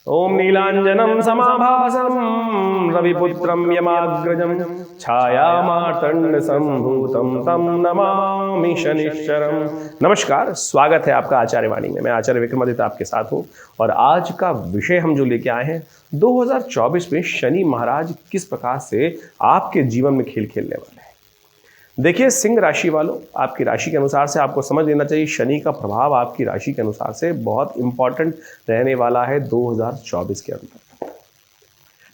ओम नीलांजनम समाभासम रविपुत्रम यमाग्रजम छायामार्तंड संभूतम तम नमामि शनिश्चरम। नमस्कार, स्वागत है आपका आचार्य वाणी में। मैं आचार्य विक्रमादित्य आपके साथ हूँ और आज का विषय हम जो लेके आए हैं 2024 में शनि महाराज किस प्रकार से आपके जीवन में खेल खेलने वाले हैं। देखिए, सिंह राशि वालों, आपकी राशि के अनुसार से आपको समझ लेना चाहिए शनि का प्रभाव आपकी राशि के अनुसार से बहुत इंपॉर्टेंट रहने वाला है 2024 के अंदर।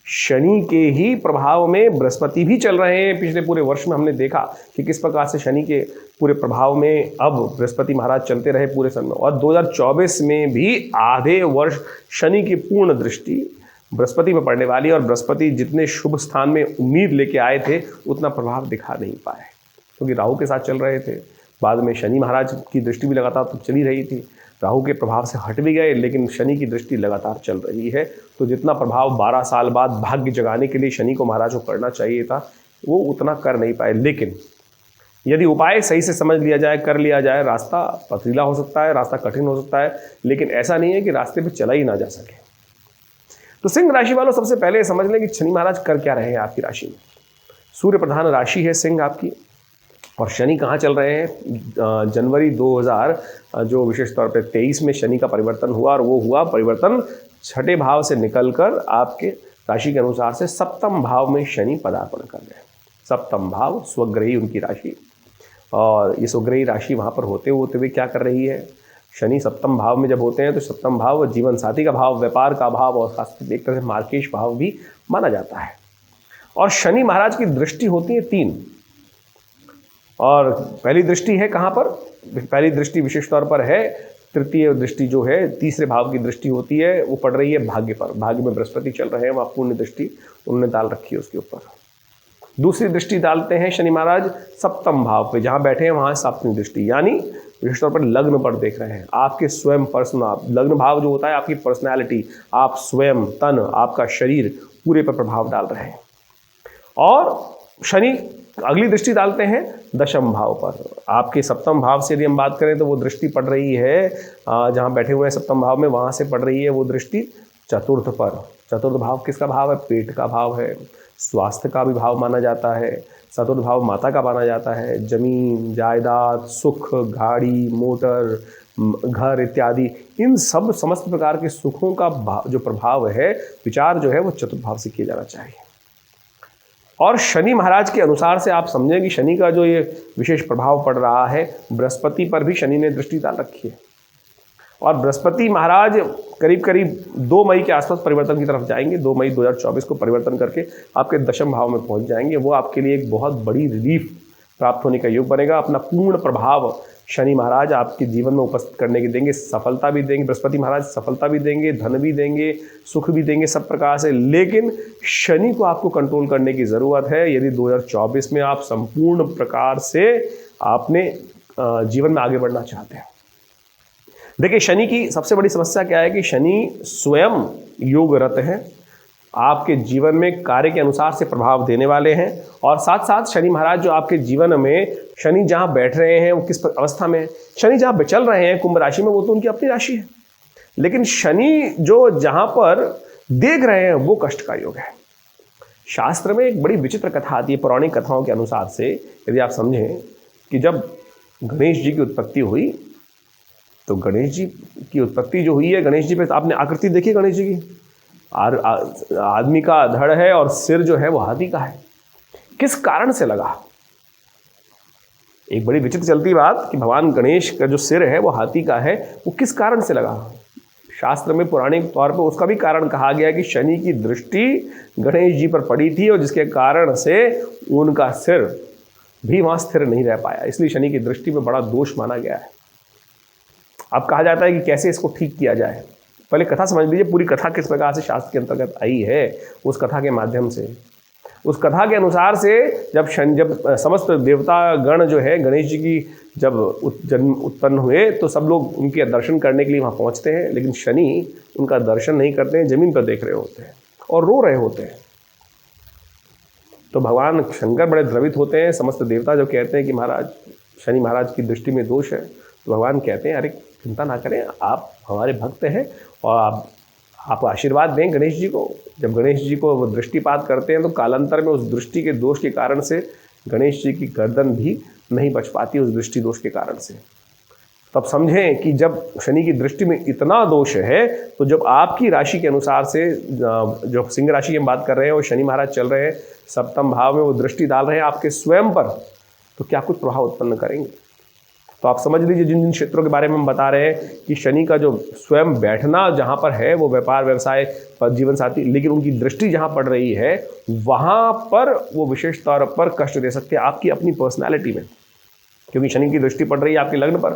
शनि के ही प्रभाव में बृहस्पति भी चल रहे हैं। पिछले पूरे वर्ष में हमने देखा कि किस प्रकार से शनि के पूरे प्रभाव में अब बृहस्पति महाराज चलते रहे पूरे सन में, और 2024 में भी आधे वर्ष शनि की पूर्ण दृष्टि बृहस्पति में पड़ने वाली, और बृहस्पति जितने शुभ स्थान में उम्मीद लेके आए थे उतना प्रभाव दिखा नहीं पाए क्योंकि राहु के साथ चल रहे थे। बाद में शनि महाराज की दृष्टि भी लगातार तो चली रही थी, राहु के प्रभाव से हट भी गए, लेकिन शनि की दृष्टि लगातार चल रही है। तो जितना प्रभाव 12 साल बाद भाग्य जगाने के लिए शनि को महाराज को करना चाहिए था वो उतना कर नहीं पाए। लेकिन यदि उपाय सही से समझ लिया जाए, कर लिया जाए, रास्ता पथरीला हो सकता है, रास्ता कठिन हो सकता है, लेकिन ऐसा नहीं है कि रास्ते पर चला ही ना जा सके। तो सिंह राशि वालों, सबसे पहले समझ लें कि शनि महाराज कर क्या रहे हैं आपकी राशि में। सूर्य प्रधान राशि है सिंह आपकी, और शनि कहाँ चल रहे हैं। जनवरी 2000 जो विशेष तौर पे 23 में शनि का परिवर्तन हुआ, और वो हुआ परिवर्तन छठे भाव से निकलकर आपके राशि के अनुसार से सप्तम भाव में शनि पदार्पण कर रहे हैं। सप्तम भाव स्वग्रही उनकी राशि, और ये स्वग्रही राशि वहाँ पर होते हुए क्या कर रही है। शनि सप्तम भाव में जब होते हैं तो सप्तम भाव जीवन साथी का भाव, व्यापार का भाव, और खासकर एक तरह से मार्केश भाव भी माना जाता है। और शनि महाराज की दृष्टि होती है 3, और पहली दृष्टि है कहाँ पर। पहली दृष्टि विशेष तौर पर है तृतीय दृष्टि, जो है तीसरे भाव की दृष्टि होती है, वो पड़ रही है भाग्य पर। भाग्य में बृहस्पति चल रहे हैं, वहाँ पूर्ण दृष्टि उन्होंने डाल रखी है उसके ऊपर। दूसरी दृष्टि डालते हैं शनि महाराज सप्तम भाव पे, जहाँ बैठे हैं वहाँ सप्तमी दृष्टि, यानी विशेष तौर पर लग्न पर देख रहे हैं। आपके स्वयं पर्सनल लग्न भाव जो होता है आपकी पर्सनैलिटी, आप स्वयं तन, आपका शरीर पूरे पर प्रभाव डाल रहे हैं। और शनि अगली दृष्टि डालते हैं दशम भाव पर। आपके सप्तम भाव से यदि हम बात करें तो वो दृष्टि पड़ रही है जहाँ बैठे हुए हैं सप्तम भाव में, वहाँ से पड़ रही है वो दृष्टि चतुर्थ पर। चतुर्थ भाव किसका भाव है। पेट का भाव है, स्वास्थ्य का भी भाव माना जाता है। चतुर्थ भाव माता का माना जाता है। जमीन जायदाद, सुख, गाड़ी, मोटर, घर इत्यादि, इन सब समस्त प्रकार के सुखों का जो प्रभाव है, विचार जो है वो चतुर्थ भाव से किया जाना चाहिए। और शनि महाराज के अनुसार से आप समझें कि शनि का जो ये विशेष प्रभाव पड़ रहा है, बृहस्पति पर भी शनि ने दृष्टि डाल रखी है। और बृहस्पति महाराज करीब करीब 2 मई के आसपास परिवर्तन की तरफ जाएंगे। 2 मई 2024 को परिवर्तन करके आपके दशम भाव में पहुंच जाएंगे। वो आपके लिए एक बहुत बड़ी रिलीफ प्राप्त होने का योग बनेगा। अपना पूर्ण प्रभाव शनि महाराज आपके जीवन में उपस्थित करने की देंगे। सफलता भी देंगे, बृहस्पति महाराज सफलता भी देंगे, धन भी देंगे, सुख भी देंगे, सब प्रकार से। लेकिन शनि को आपको कंट्रोल करने की ज़रूरत है यदि 2024 में आप संपूर्ण प्रकार से आपने जीवन में आगे बढ़ना चाहते हैं। देखिए, शनि की सबसे बड़ी समस्या क्या है कि शनि स्वयं योगरत हैं, आपके जीवन में कार्य के अनुसार से प्रभाव देने वाले हैं। और साथ साथ शनि महाराज जो आपके जीवन में, शनि जहाँ बैठ रहे हैं वो किस अवस्था में है। शनि जहाँ चल रहे हैं कुंभ राशि में, वो तो उनकी अपनी राशि है, लेकिन शनि जो जहाँ पर देख रहे हैं वो कष्ट का योग है। शास्त्र में एक बड़ी विचित्र कथा आती है, पौराणिक कथाओं के अनुसार से यदि आप समझें कि जब गणेश जी की उत्पत्ति हुई, तो गणेश जी की उत्पत्ति जो हुई है, गणेश जी पे आपने आकृति देखी गणेश जी की, आदमी का धड़ है और सिर जो है वो हाथी का है। किस कारण से लगा। एक बड़ी विचित्र चलती बात कि भगवान गणेश का जो सिर है वो हाथी का है, वो किस कारण से लगा। शास्त्र में पौराणिक तौर पर उसका भी कारण कहा गया कि शनि की दृष्टि गणेश जी पर पड़ी थी, और जिसके कारण से उनका सिर भी वहां स्थिर नहीं रह पाया, इसलिए शनि की दृष्टि में बड़ा दोष माना गया है। अब कहा जाता है कि कैसे इसको ठीक किया जाए। पहले कथा समझ लीजिए, पूरी कथा किस प्रकार से शास्त्र के अंतर्गत आई है। उस कथा के माध्यम से, उस कथा के अनुसार से जब समस्त देवता गण जो है गणेश जी की जब जन्म उत्पन्न हुए, तो सब लोग उनके दर्शन करने के लिए वहाँ पहुँचते हैं, लेकिन शनि उनका दर्शन नहीं करते हैं, जमीन पर देख रहे होते हैं और रो रहे होते हैं। तो भगवान शंकर बड़े द्रवित होते हैं। समस्त देवता जब कहते हैं कि महाराज शनि महाराज की दृष्टि में दोष है, तो भगवान कहते हैं अरे चिंता ना करें, आप हमारे भक्त हैं और आप आशीर्वाद दें गणेश जी को। जब गणेश जी को वो दृष्टिपात करते हैं तो कालांतर में उस दृष्टि के दोष के कारण से गणेश जी की गर्दन भी नहीं बच पाती उस दृष्टि दोष के कारण से। तब समझें कि जब शनि की दृष्टि में इतना दोष है, तो जब आपकी राशि के अनुसार से, जो सिंह राशि की हम बात कर रहे हैं, वो शनि महाराज चल रहे हैं सप्तम भाव में, वो दृष्टि डाल रहे हैं आपके स्वयं पर, तो क्या कुछ प्रभाव उत्पन्न करेंगे। तो आप समझ लीजिए जिन जिन क्षेत्रों के बारे में हम बता रहे हैं कि शनि का जो स्वयं बैठना जहाँ पर है वो व्यापार व्यवसाय जीवन साथी, लेकिन उनकी दृष्टि जहाँ पड़ रही है वहाँ पर वो विशेष तौर पर कष्ट दे सकते हैं आपकी अपनी पर्सनैलिटी में, क्योंकि शनि की दृष्टि पड़ रही है आपके लग्न पर।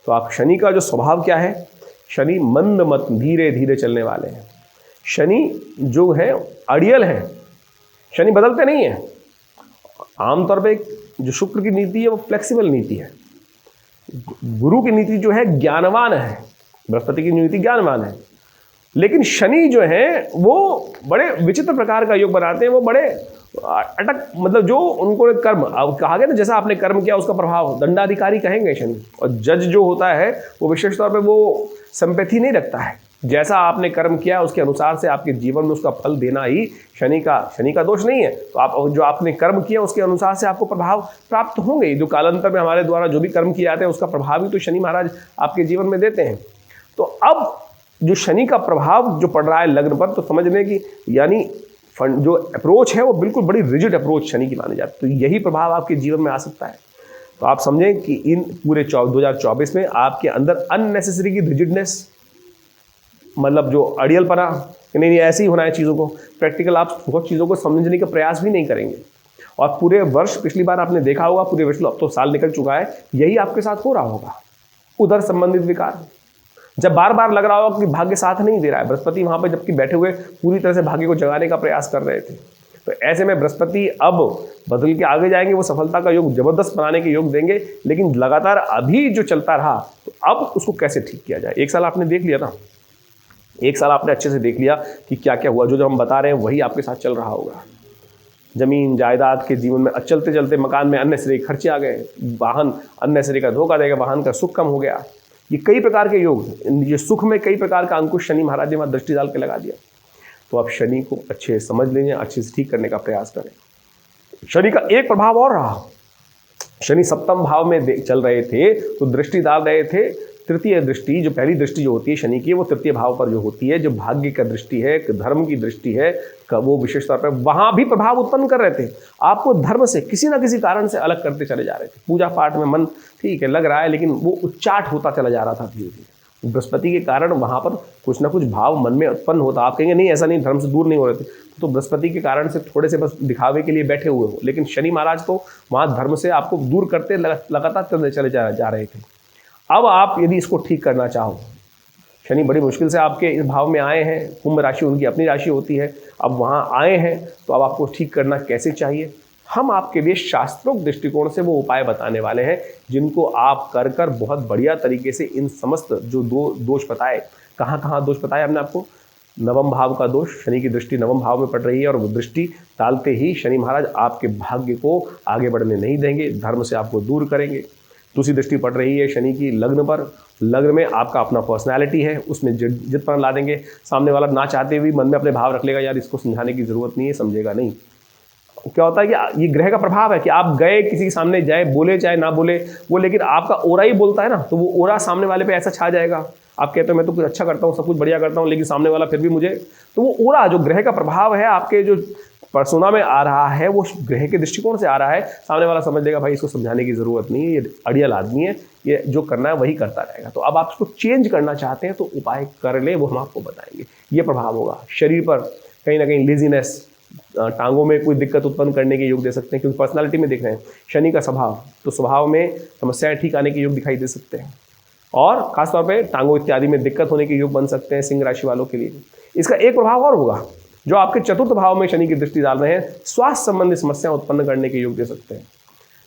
तो आप शनि का जो स्वभाव क्या है, शनि मंद मत धीरे धीरे चलने वाले हैं। शनि जो है अड़ियल है, शनि बदलते नहीं है। आमतौर पे जो शुक्र की नीति है वो फ्लेक्सिबल नीति है, गुरु की नीति जो है ज्ञानवान है, बृहस्पति की नीति ज्ञानवान है, लेकिन शनि जो है वो बड़े विचित्र प्रकार का योग बनाते हैं। वो बड़े अटक, मतलब जो उनको कर्म, अब कहा गया ना जैसा आपने कर्म किया उसका प्रभाव, दंडाधिकारी कहेंगे शनि। और जज जो होता है वो विशेष तौर पे वो संपैथी नहीं रखता है, जैसा आपने कर्म किया उसके अनुसार से आपके जीवन में उसका फल देना ही शनि का दोष नहीं है। तो आप जो आपने कर्म किया उसके अनुसार से आपको प्रभाव प्राप्त होंगे। जो कालांतर में हमारे द्वारा जो भी कर्म किए जाते हैं उसका प्रभाव ही तो शनि महाराज आपके जीवन में देते हैं। तो अब जो शनि का प्रभाव जो पड़ रहा है लग्न पर, तो समझ लें कि यानी जो अप्रोच है वो बिल्कुल बड़ी रिजिड अप्रोच शनि की मानी जाती है। तो यही प्रभाव आपके जीवन में आ सकता है। तो आप समझें कि इन पूरे 2024 में आपके अंदर अननेसेसरी की रिजिडनेस, मतलब जो अड़ियलपना, नहीं ऐसे ही होना है चीज़ों को, प्रैक्टिकल आप बहुत चीज़ों को समझने का प्रयास भी नहीं करेंगे। और पूरे वर्ष, पिछली बार आपने देखा होगा पूरे वर्ष, अब तो साल निकल चुका है, यही आपके साथ हो रहा होगा। उधर संबंधित विकार, जब बार बार लग रहा होगा कि भाग्य साथ नहीं दे रहा है, बृहस्पति वहां पे जबकि बैठे हुए पूरी तरह से भाग्य को जगाने का प्रयास कर रहे थे, तो ऐसे में बृहस्पति अब बदल के आगे जाएंगे, वो सफलता का योग जबरदस्त बनाने के योग देंगे। लेकिन लगातार अभी जो चलता रहा, तो अब उसको कैसे ठीक किया जाए। एक साल आपने देख लिया ना, एक साल आपने अच्छे से देख लिया कि क्या क्या हुआ। जो हम बता रहे हैं वही आपके साथ चल रहा होगा। जमीन जायदाद के जीवन में चलते चलते मकान में अननेसेसरी खर्चे आ गए, वाहन अननेसेसरी का धोखा देगा, वाहन का सुख कम हो गया। ये कई प्रकार के योग, ये सुख में कई प्रकार का अंकुश शनि महाराज ने वहां दृष्टि डाल के लगा दिया। तो आप शनि को अच्छे से समझ लीजिए, अच्छे से ठीक करने का प्रयास करें। शनि का एक प्रभाव और रहा, शनि सप्तम भाव में चल रहे थे तो दृष्टि डाल रहे थे तृतीय दृष्टि, जो पहली दृष्टि जो होती है शनि की, वो तृतीय भाव पर जो होती है, जो भाग्य का दृष्टि है, धर्म की दृष्टि है, वो विशेष तौर पर वहां भी प्रभाव उत्पन्न कर रहे थे। आपको धर्म से किसी ना किसी कारण से अलग करते चले जा रहे थे। पूजा पाठ में मन ठीक है लग रहा है, लेकिन वो उच्चाट होता चला जा रहा था धीरे धीरे। बृहस्पति के कारण वहां पर कुछ ना कुछ भाव मन में उत्पन्न होता। आप कहेंगे नहीं ऐसा नहीं, धर्म से दूर नहीं हो रहे थे, तो बृहस्पति के कारण से थोड़े से बस दिखावे के लिए बैठे हुए हो, लेकिन शनि महाराज तो वहां धर्म से आपको दूर करते लगातार चले जा रहे थे। अब आप यदि इसको ठीक करना चाहो, शनि बड़ी मुश्किल से आपके इस भाव में आए हैं, कुंभ राशि उनकी अपनी राशि होती है, अब वहाँ आए हैं, तो अब आपको ठीक करना कैसे चाहिए, हम आपके लिए शास्त्रोक्त दृष्टिकोण से वो उपाय बताने वाले हैं, जिनको आप कर कर बहुत बढ़िया तरीके से इन समस्त जो दोष बताए, कहाँ दोष बताए हमने आपको। नवम भाव का दोष, शनि की दृष्टि नवम भाव में पड़ रही है, और वो दृष्टि डालते ही शनि महाराज आपके भाग्य को आगे बढ़ने नहीं देंगे, धर्म से आपको दूर करेंगे। दूसरी दृष्टि पड़ रही है शनि की लग्न पर, लग्न में आपका अपना पर्सनैलिटी है, उसमें जिद पर ला देंगे। सामने वाला ना चाहते हुए मन में अपने भाव रख लेगा, यार इसको समझाने की जरूरत नहीं है, समझेगा नहीं। क्या होता है कि ये ग्रह का प्रभाव है कि आप गए किसी के सामने, जाए बोले चाहे ना बोले वो, लेकिन आपका ओरा ही बोलता है ना, तो वो ओरा सामने वाले पे ऐसा छा जाएगा। आप कहते हो मैं तो कुछ अच्छा करता हूँ, सब कुछ बढ़िया करता हूँ, लेकिन सामने वाला फिर भी मुझे, तो वो ओरा जो ग्रह का प्रभाव है आपके जो पर्सोना में आ रहा है, वो ग्रह के दृष्टिकोण से आ रहा है। सामने वाला समझ लेगा भाई इसको समझाने की जरूरत नहीं है, ये अड़ियल आदमी है, ये जो करना है वही करता रहेगा। तो अब आप इसको चेंज करना चाहते हैं तो उपाय कर ले, वो हम आपको बताएंगे। ये प्रभाव होगा शरीर पर, कहीं ना कहीं लेजीनेस, टांगों में कोई दिक्कत उत्पन्न करने के योग दे सकते हैं, क्योंकि पर्सनालिटी में देख रहे हैं शनि का स्वभाव, तो स्वभाव में समस्याएं ठीक आने के योग दिखाई दे सकते हैं, और खासतौर पर टांगों इत्यादि में दिक्कत होने के योग बन सकते हैं सिंह राशि वालों के लिए। इसका एक प्रभाव और होगा, जो आपके चतुर्थ भाव में शनि की दृष्टि डाल रहे हैं, स्वास्थ्य संबंधी समस्या उत्पन्न करने के योग दे सकते हैं।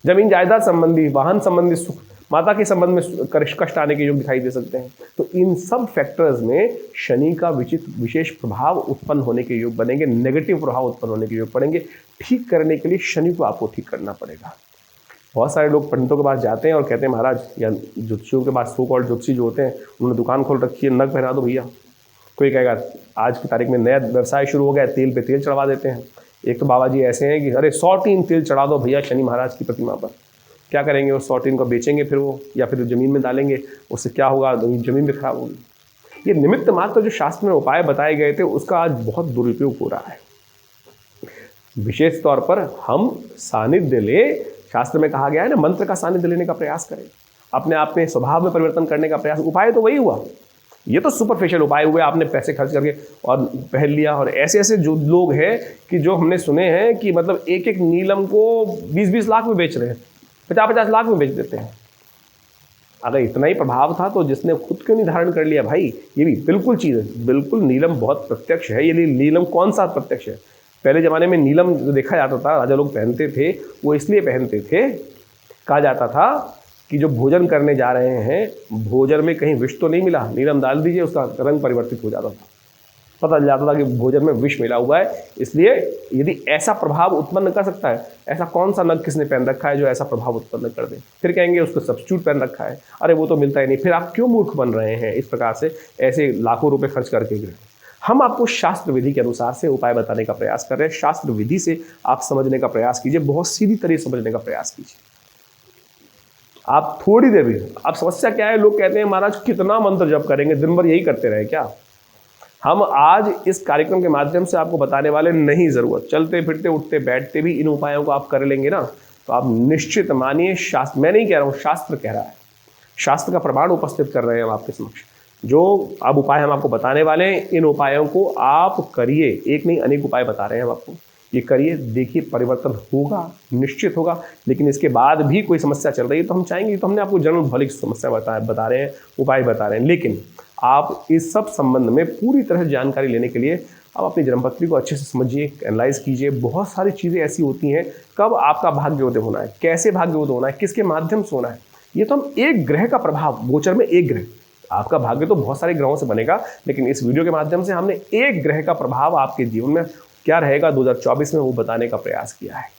जमीन जायदाद संबंधी, वाहन संबंधी सुख, माता के संबंध में कष्ट आने के योग दिखाई दे सकते हैं। तो इन सब फैक्टर्स में शनि का विशेष प्रभाव उत्पन्न होने के योग बनेंगे, नेगेटिव प्रभाव उत्पन्न होने के योग पड़ेंगे। ठीक करने के लिए शनि को आपको ठीक करना पड़ेगा। बहुत सारे लोग पंडितों के पास जाते हैं और कहते हैं महाराज, या ज्योतिषियों के पास, सो कॉल्ड ज्योतिषी जो होते हैं, उन्होंने दुकान खोल रखी है, नग पहना दो भैया, कोई कहेगा आज की तारीख में नया व्यवसाय शुरू हो गया, तेल पे तेल चढ़वा देते हैं। एक तो बाबा जी ऐसे हैं कि अरे 100 टीन तेल चढ़ा दो भैया शनि महाराज की प्रतिमा पर। क्या करेंगे, वो 100 टीन को बेचेंगे फिर वो, या फिर ज़मीन में डालेंगे, उससे क्या होगा, ज़मीन भी खराब होगी। ये निमित्त मात्र जो शास्त्र में उपाय बताए गए थे उसका आज बहुत दुरुपयोग हो रहा है। विशेष तौर पर हम सानिध्य ले, शास्त्र में कहा गया है ना, मंत्र का सानिध्य लेने का प्रयास करें, अपने आप में स्वभाव में परिवर्तन करने का प्रयास। उपाय तो वही हुआ, ये तो सुपरफिशियल उपाय हुए, आपने पैसे खर्च करके और पहन लिया। और ऐसे ऐसे जो लोग हैं कि जो हमने सुने हैं कि मतलब एक एक नीलम को 20-20 लाख में बेच रहे हैं, 50-50 लाख में बेच देते हैं। अगर इतना ही प्रभाव था तो जिसने खुद क्यों नहीं धारण कर लिया भाई। ये भी बिल्कुल चीज़ है, बिल्कुल नीलम बहुत प्रत्यक्ष है। ये नीलम कौन सा प्रत्यक्ष है? पहले ज़माने में नीलम जो देखा जाता था, राजा लोग पहनते थे, वो इसलिए पहनते थे, कहा जाता था कि जो भोजन करने जा रहे हैं, भोजन में कहीं विष तो नहीं मिला, नीलम डाल दीजिए, उसका रंग परिवर्तित हो जाता था, पता चल जाता था कि भोजन में विष मिला हुआ है। इसलिए यदि ऐसा प्रभाव उत्पन्न कर सकता है, ऐसा कौन सा नग किसने पहन रखा है जो ऐसा प्रभाव उत्पन्न कर दे? फिर कहेंगे उसको सब्स्टिट्यूट पहन रखा है, अरे वो तो मिलता ही नहीं। फिर आप क्यों मूर्ख बन रहे हैं इस प्रकार से ऐसे लाखों रुपए खर्च करके? हम आपको शास्त्र विधि के अनुसार से उपाय बताने का प्रयास कर रहे हैं। शास्त्र विधि से आप समझने का प्रयास कीजिए, बहुत सीधी तरह समझने का प्रयास कीजिए। आप थोड़ी देर भी, आप समस्या क्या है, लोग कहते हैं महाराज कितना मंत्र जप करेंगे, दिन भर यही करते रहे क्या? हम आज इस कार्यक्रम के माध्यम से आपको बताने वाले, नहीं जरूरत, चलते फिरते उठते बैठते भी इन उपायों को आप कर लेंगे ना, तो आप निश्चित मानिए, शास्त्र, मैं नहीं कह रहा हूं, शास्त्र कह रहा है, शास्त्र का प्रमाण उपस्थित कर रहे हैं हम आपके समक्ष। जो अब उपाय हम आपको बताने वाले हैं, इन उपायों को आप करिए, एक नहीं अनेक उपाय बता रहे हैं हम आपको, ये करिए, देखिए परिवर्तन होगा, निश्चित होगा। लेकिन इसके बाद भी कोई समस्या चल रही है तो हम चाहेंगे, तो हमने आपको जन्म भली समस्या बता रहे हैं, उपाय बता रहे हैं, लेकिन आप इस सब संबंध में पूरी तरह से जानकारी लेने के लिए आप अपनी जन्मपत्री को अच्छे से समझिए, एनालाइज कीजिए। बहुत सारी चीज़ें ऐसी होती हैं, कब आपका भाग्योदय होना है, कैसे भाग्योदय होना है, किसके माध्यम से होना है, ये तो हम एक ग्रह का प्रभाव, गोचर में एक ग्रह, आपका भाग्य तो बहुत सारे ग्रहों से बनेगा, लेकिन इस वीडियो के माध्यम से हमने एक ग्रह का प्रभाव आपके जीवन में क्या रहेगा 2024 में, वो बताने का प्रयास किया है।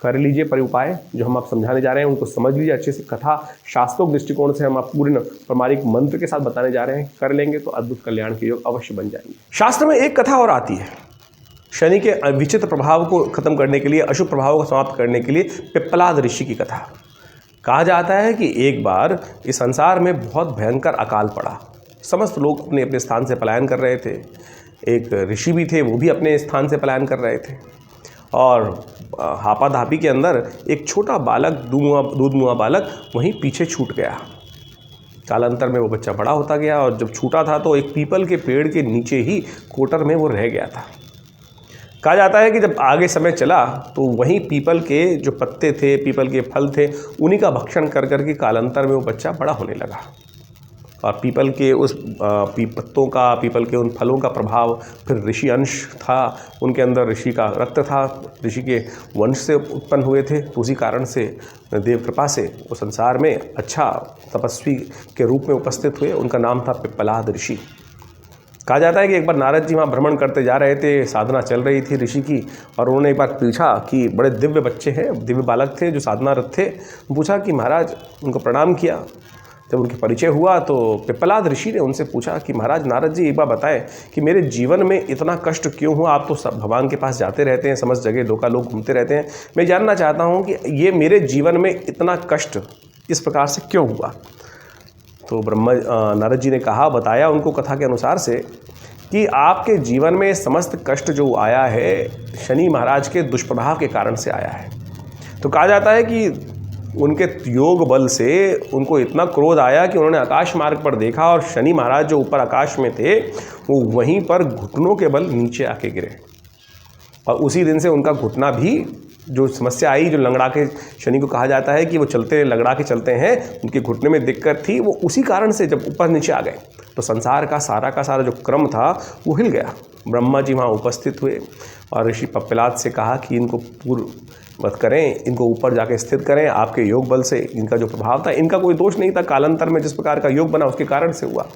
कर लीजिए परिउपाय जो हम आप समझाने जा रहे हैं, उनको समझ लीजिए अच्छे से। कथा शास्त्रोक्त दृष्टिकोण से हम आप पूर्ण प्रमाणिक मंत्र के साथ बताने जा रहे हैं, कर लेंगे तो अद्भुत कल्याण के योग अवश्य बन जाएंगे। शास्त्र में एक कथा और आती है, शनि के विचित्र प्रभाव को खत्म करने के लिए, अशुभ प्रभाव को समाप्त करने के लिए पिप्पलाद ऋषि की कथा। कहा जाता है कि एक बार इस संसार में बहुत भयंकर अकाल पड़ा, समस्त लोग अपने अपने स्थान से पलायन कर रहे थे। एक ऋषि भी थे, वो भी अपने स्थान से पलायन कर रहे थे, और हापाधापी के अंदर एक छोटा बालक, दूध मुआ बालक वहीं पीछे छूट गया। कालांतर में वो बच्चा बड़ा होता गया, और जब छूटा था तो एक पीपल के पेड़ के नीचे ही कोटर में वो रह गया था। कहा जाता है कि जब आगे समय चला तो वहीं पीपल के जो पत्ते थे, पीपल के फल थे, उन्हीं का भक्षण कर करके कालांतर में वो बच्चा बड़ा होने लगा। और पीपल के उस पत्तों का, पीपल के उन फलों का प्रभाव, फिर ऋषि अंश था, उनके अंदर ऋषि का रक्त था, ऋषि के वंश से उत्पन्न हुए थे, तो उसी कारण से देव कृपा से वो संसार में अच्छा तपस्वी के रूप में उपस्थित हुए। उनका नाम था पिप्पलाद ऋषि। कहा जाता है कि एक बार नारद जी वहाँ भ्रमण करते जा रहे थे, साधना चल रही थी ऋषि की, और उन्होंने एक बार पूछा कि बड़े दिव्य बच्चे हैं, दिव्य बालक थे जो साधनारत थे, पूछा कि महाराज, उनको प्रणाम किया। जब उनके परिचय हुआ तो पिप्पलाद ऋषि ने उनसे पूछा कि महाराज नारद जी, एक बार बताएं कि मेरे जीवन में इतना कष्ट क्यों हुआ? आप तो सब भगवान के पास जाते रहते हैं, समस्त जगह लोग घूमते रहते हैं, मैं जानना चाहता हूँ कि ये मेरे जीवन में इतना कष्ट इस प्रकार से क्यों हुआ? तो नारद जी ने कहा, बताया उनको कथा के अनुसार से कि आपके जीवन में समस्त कष्ट जो आया है शनि महाराज के दुष्प्रभाव के कारण से आया है। तो कहा जाता है कि उनके योग बल से उनको इतना क्रोध आया कि उन्होंने आकाश मार्ग पर देखा, और शनि महाराज जो ऊपर आकाश में थे वो वहीं पर घुटनों के बल नीचे आके गिरे, और उसी दिन से उनका घुटना भी, जो समस्या आई, जो लंगड़ा के शनि को कहा जाता है कि वो चलते लंगड़ा के चलते हैं, उनके घुटने में दिक्कत थी, वो उसी कारण से जब ऊपर नीचे आ गए तो संसार का सारा जो क्रम था वो हिल गया। ब्रह्मा जी वहाँ उपस्थित हुए और ऋषि पिप्पलाद से कहा कि इनको पूर्ववत करें, इनको ऊपर जाके स्थित करें, आपके योग बल से इनका जो प्रभाव था, इनका कोई दोष नहीं था, कालांतर में जिस प्रकार का योग बना उसके कारण से हुआ।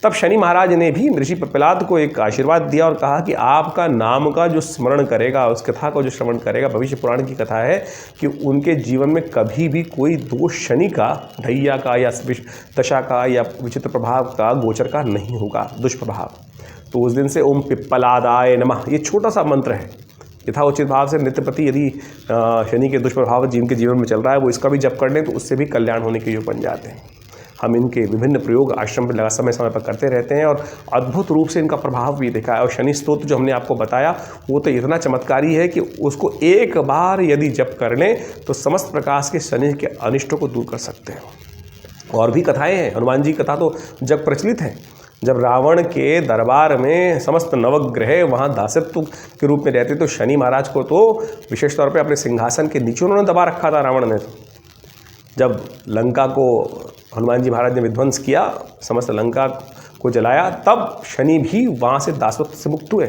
तब शनि महाराज ने भी ऋषि पिप्पलाद को एक आशीर्वाद दिया और कहा कि आपका नाम का जो स्मरण करेगा, उस कथा को जो श्रवण करेगा, भविष्य पुराण की कथा है कि उनके जीवन में कभी भी कोई दोष शनि का, ढैया का या दशा का या विचित्र प्रभाव का, गोचर का नहीं होगा, दुष्प्रभाव। तो उस दिन से ओम पिप्पलादाय नमः ये छोटा सा मंत्र है, यथाउचित भाव से नित्यप्रति यदि शनि के दुष्प्रभाव जिनके जीवन में चल रहा है वो इसका भी जप कर लें तो उससे भी कल्याण होने के योग बन जाते हैं। हम इनके विभिन्न प्रयोग आश्रम पर लगा समय समय पर करते रहते हैं और अद्भुत रूप से इनका प्रभाव भी दिखा है। और शनि स्तोत्र जो हमने आपको बताया वो तो इतना चमत्कारी है कि उसको एक बार यदि जप कर लें तो समस्त प्रकार के शनि के अनिष्टों को दूर कर सकते हैं। और भी कथाएं हैं, हनुमान जी की कथा तो जग प्रचलित है। जब रावण के दरबार में समस्त नवग्रह वहाँ दासत्व के रूप में रहते तो शनि महाराज को तो विशेष तौर पे अपने सिंहासन के नीचे उन्होंने दबा रखा था रावण ने। जब लंका को हनुमान जी महाराज ने विध्वंस किया, समस्त लंका को जलाया, तब शनि भी वहाँ से दासत्व से मुक्त हुए।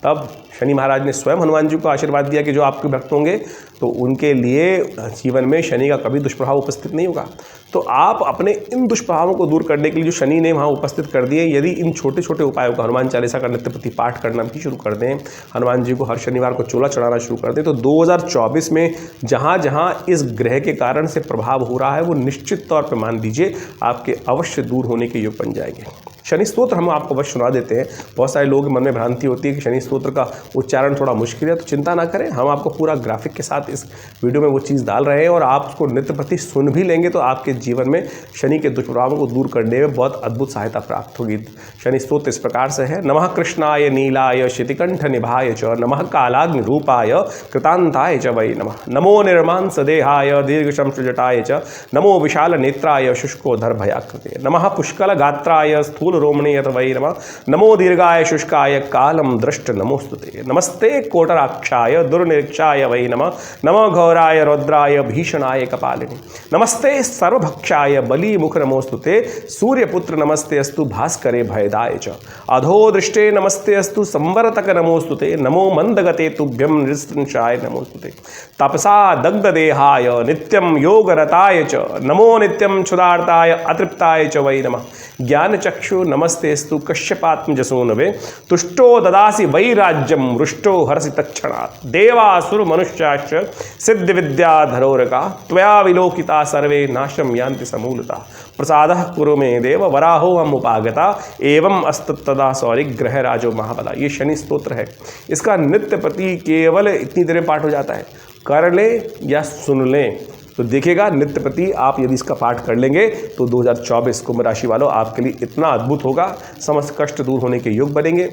तब शनि महाराज ने स्वयं हनुमान जी को आशीर्वाद दिया कि जो आपके भक्त होंगे तो उनके लिए जीवन में शनि का कभी दुष्प्रभाव उपस्थित नहीं होगा। तो आप अपने इन दुष्प्रभावों को दूर करने के लिए जो शनि ने वहाँ उपस्थित कर दिए, यदि इन छोटे छोटे उपायों का हनुमान चालीसा का नित्यप्रति पाठ करना भी शुरू कर दें, हनुमान जी को हर शनिवार को चोला चढ़ाना शुरू कर दें, तो 2024 में जहाँ जहाँ इस ग्रह के कारण से प्रभाव हो रहा है वो निश्चित तौर पर मान लीजिए आपके अवश्य दूर होने के योग बन जाएंगे। शनि स्तोत्र हम आपको अवश्य सुना देते हैं। बहुत सारे लोग मन में भ्रांति होती है कि शनि स्तोत्र का उच्चारण थोड़ा मुश्किल है, तो चिंता ना करें, हम आपको पूरा ग्राफिक के साथ इस वीडियो में वो चीज़ डाल रहे हैं और आप उसको नित्य प्रति सुन भी लेंगे तो आपके जीवन में शनि के दुष्प्रभावों को दूर करने में बहुत अद्भुत सहायता प्राप्त होगी। शनि स्तोत्र इस प्रकार से है। नमः कृष्णाय नीलाय शितिकंठ निभाय च, नमः कालाग्नि रूपाय कृतांताय च वै नमः, नमो निर्मांस देहाय दीर्घशंस जटाय च, नमो विशाल नेत्राय शुष्कोधर भयाकृते, नमः पुष्कल गात्राय स्थूल रोमणीयत वै नमः, नमो दीर्घाय शुष्काय कालम दृष्ट नमोस्तुते, नमस्ते कोटराक्षाय दुर्निरीक्षाय वै नमः, नमो घोराय रौद्राय भीषणाय कपालिनी, नमस्ते सर्वभक्षाय बली मुख नमोस्तुते, सूर्यपुत्र नमस्ते अस्तु भास्करे भयदाय च, अधो दृष्टे नमस्ते अस्तु संवरतक नमोस्तुते, नमो मंदगते तुभ्यम नृशंसाय नमोस्तुते, तपसा दग्ध देहाय नित्यम योगरताय च, नमो नित्यम क्षुधार्ताय अतृप्ताय च वै नमः, ज्ञान चक्षु नमस्तेस्तु कश्यपात्मजसूनवे, तुष्टो ददासि वैराज्यम रुष्टो हर्षि तत्क्षणात्, देवासुर मनुष्याश्च सिद्ध विद्याधरोरका, त्वया विलोकिता सर्वे नाशम यान्ति समूलता, प्रसादः कुरु मे देव वराहो हम उपागता, एवं अस्तदा सौरि ग्रह राजो महाबला। ये शनि स्तोत्र है। इसका नित्य प्रति केवल इतनी देर में पाठ हो जाता है। कर लें या सुन लें तो देखिएगा नित्य प्रति आप यदि इसका पाठ कर लेंगे तो 2024 कुंभ राशि वालों आपके लिए इतना अद्भुत होगा, समस्त कष्ट दूर होने के योग बनेंगे।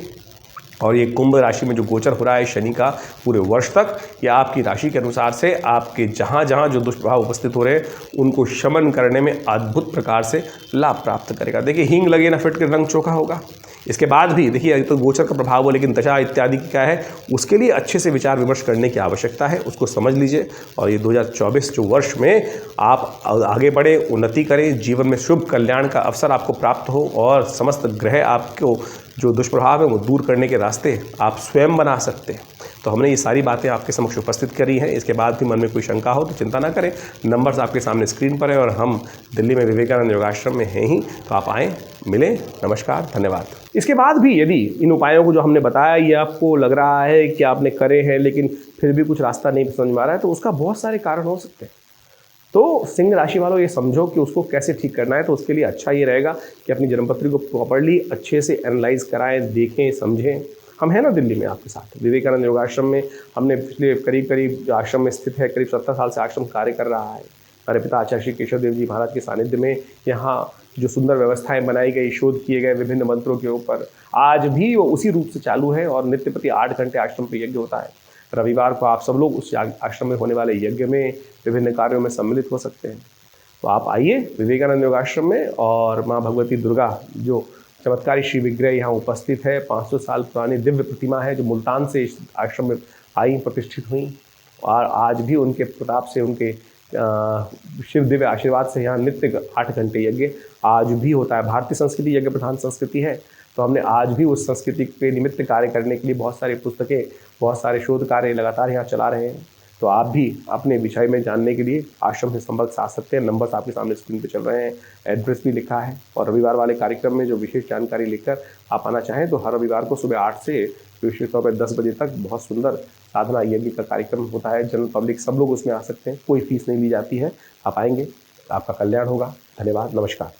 और ये कुंभ राशि में जो गोचर हो रहा है शनि का पूरे वर्ष तक, या आपकी राशि के अनुसार से आपके जहाँ जहाँ जो दुष्प्रभाव उपस्थित हो रहे हैं उनको शमन करने में अद्भुत प्रकार से लाभ प्राप्त करेगा। देखिए हींग लगे ना फिट के रंग चोखा होगा। इसके बाद भी देखिए तो गोचर का प्रभाव हो, लेकिन दशा इत्यादि की क्या है उसके लिए अच्छे से विचार विमर्श करने की आवश्यकता है, उसको समझ लीजिए। और ये 2024 जो वर्ष में आप आगे बढ़े, उन्नति करें, जीवन में शुभ कल्याण का अवसर आपको प्राप्त हो और समस्त ग्रह आपको जो दुष्प्रभाव है वो दूर करने के रास्ते आप स्वयं बना सकते हैं। तो हमने ये सारी बातें आपके समक्ष उपस्थित करी हैं। इसके बाद भी मन में कोई शंका हो तो चिंता ना करें, नंबर्स आपके सामने स्क्रीन पर है और हम दिल्ली में विवेकानंद योगाश्रम में हैं ही, तो आप आएँ, मिलें। नमस्कार, धन्यवाद। इसके बाद भी यदि इन उपायों को जो हमने बताया ये आपको लग रहा है कि आपने करे हैं लेकिन फिर भी कुछ रास्ता नहीं समझ में आ रहा है, तो उसका बहुत सारे कारण हो सकते हैं। तो सिंह राशि वालों ये समझो कि उसको कैसे ठीक करना है। तो उसके लिए अच्छा ये रहेगा कि अपनी जन्मपत्री को प्रॉपर्ली अच्छे से एनालाइज कराएं, देखें, समझें। हम हैं ना दिल्ली में आपके साथ विवेकानंद योगाश्रम में। हमने पिछले करीब जो आश्रम में स्थित है, करीब 17 साल से आश्रम कार्य कर रहा है। हमारे पिता आचार्य श्री केशव देव जी महाराज के सानिध्य में यहाँ जो सुंदर व्यवस्थाएं बनाई गई, शोध किए गए विभिन्न मंत्रों के ऊपर, आज भी वो उसी रूप से चालू है और नित्य प्रति 8 घंटे आश्रम पर यज्ञ होता है। रविवार को आप सब लोग उस आश्रम में होने वाले यज्ञ में विभिन्न कार्यों में सम्मिलित हो सकते हैं। तो आप आइए विवेकानंद योगाश्रम में, और माँ भगवती दुर्गा जो चमत्कारी श्री विग्रह यहाँ उपस्थित है, 500 साल पुरानी दिव्य प्रतिमा है जो मुल्तान से इस आश्रम में आई, प्रतिष्ठित हुई, और आज भी उनके प्रताप से, उनके शिव दिव्य आशीर्वाद से यहाँ नित्य 8 घंटे यज्ञ आज भी होता है। भारतीय संस्कृति यज्ञ प्रधान संस्कृति है, तो हमने आज भी उस संस्कृति के निमित्त कार्य करने के लिए बहुत सारी पुस्तकें, बहुत सारे शोध कार्य लगातार यहाँ चला रहे हैं। तो आप भी अपने विषय में जानने के लिए आश्रम से संपर्क साध सकते हैं। नंबर्स आपके सामने स्क्रीन पे चल रहे हैं, एड्रेस भी लिखा है। और रविवार वाले कार्यक्रम में जो विशेष जानकारी लेकर आप आना चाहें तो हर रविवार को सुबह 8 से विशेष तौर पर 10 बजे तक बहुत सुंदर साधना यज्ञ का कार्यक्रम होता है। जनरल पब्लिक सब लोग उसमें आ सकते हैं, कोई फीस नहीं ली जाती है। आप आएंगे, आपका कल्याण होगा। धन्यवाद, नमस्कार।